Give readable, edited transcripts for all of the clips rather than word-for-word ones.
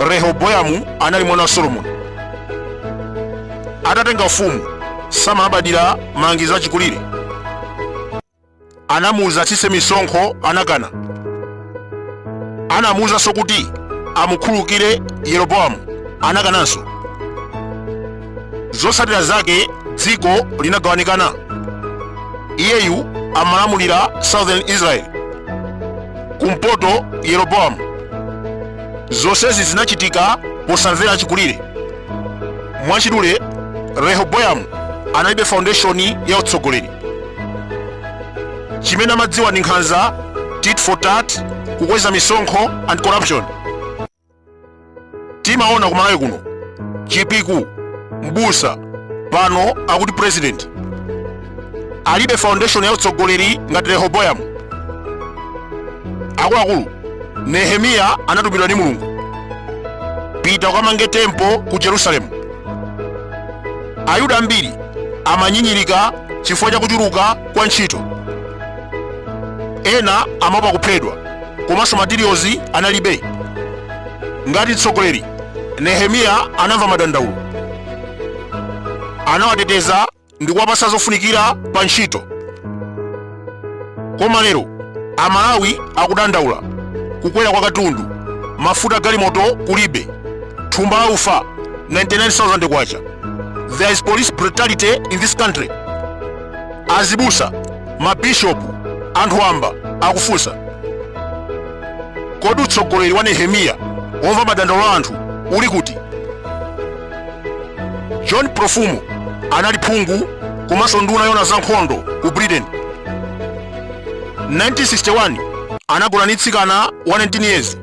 Rehobowamu anali mwana wa Solomoni. Atatenga ufumu, samalabadira malangizo achikulire. Anamuuza achise misonkho, anakana. Anamuuzanso kuti amukhululukire Yeroboamu, anakananso. Zotsatira zake dziko linagawanikana. Iyeyu amalamulira Southern Israel, kumpoto Yeroboamu. Zonsezi zinachitika posamvera achikulire. Mwachidule, Rehobowamu analibe foundation ya utsogoleri. Chimene amadziwa ndi nkhanza, tit for tat, kukweza misonkho and corruption. Timaona kumalawi kuno chipiku mbusa pano akuti president alibe foundation ya utsogoleri ngati Rehobowamu. Akuluakulu, Nehemiya anatumidwa ndi Mulungu, pita ukamange tempo ku Jerusalemu. Ayuda ambiri amanyinyirika chifukwa cha kuchuluka kwa ntchito. Ena amaopa kuphedwa, komanso materials analibe. Ngati mtsogoleri, Nehemiya anamva madandaulo, anawateteza ndi kuwapasa zofunikira pa ntchito. Koma lero Amalawi akudandaula kukwera kwa katundu, mafuta galimoto kulibe, thumba la ufa 99,000 kwacha. There is police brutality in this country. Azibusa, mabishopu, anthu amba akufunsa, kodi utsogoleri wa Nehemiya womva madandaulo anthu uli kuti? John Profumo anali phungu komanso nduna yona za nkhondo ku Britain. 1961 anagona ndi tsikana wa 19 years.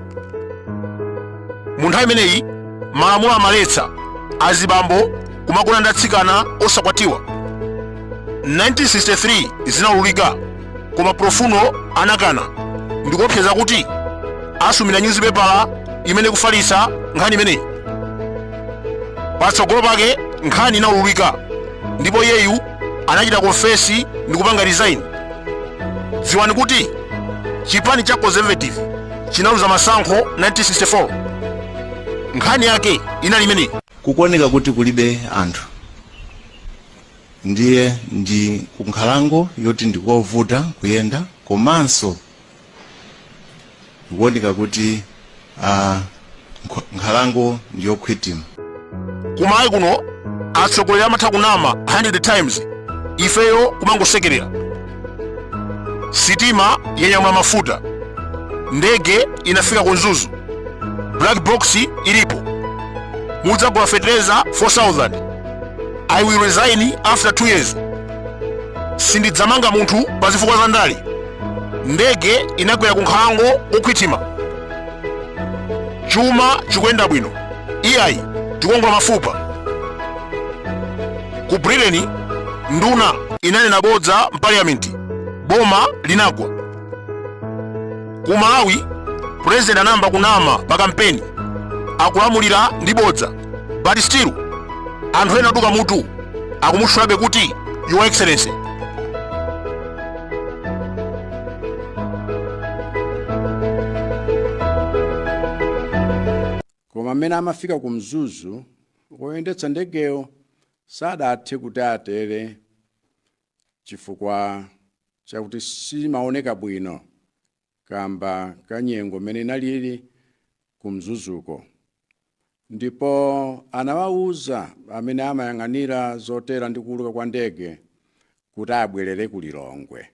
Mu nthawi imeneyi malamulo amaletsa azibambo kumagona ndi atsikana osakwatiwa. 1963 zinaululika, koma Profumo anakana ndi kuopseza kuti asumira newspaper imene kufalitsa nkhani imeneyi. Patsogolo pake nkhani inaululika, ndipo iyeyu anachita confesi ndi kupanga resign. Dziwani kuti chipani cha Conservative chinaluza masankho 1964. Nkhani yake inali imeneyi. Kukuoneka kuti kulibe anthu, ndiye ndi kunkhalango yoti ndikovuta kuyenda, komanso kukuoneka kuti nkhalango ndiyokhwitima. Kumalawi kuno atsogoleri amatha kunama 100 times, ifeyo kumangosekerera. Sitima yanyamula mafuta, ndege inafika ku Mzuzu, black box ilipo, mudzagula fertilizer 4,000. I will resign after 2 years. Sindidzamanga munthu pa zifukwa za ndale. Ndege inakwera ku nkhalango okhwitima. Chuma chikuyenda bwino, iyayi tikongola mafupa. Ku Britain nduna inanena bodza m'parliament, boma linagwa. Ku Malawi president anamba kunama pa kampeni, akulamulira ndi bodza, but still anthu ena aduka mutu akumutchulabe kuti Your Excellency. Koma amene amafika ku Mzuzu woyendetsa ndegeyo sadathe kuti atere chifukwa chakuti simaoneka bwino kamba kanyengo mene inalili ku Mzuzuko. Ndipo anawauza amene amayang'anira zotera ndi kuuluka kwa ndege kuti abwerere ku Lilongwe.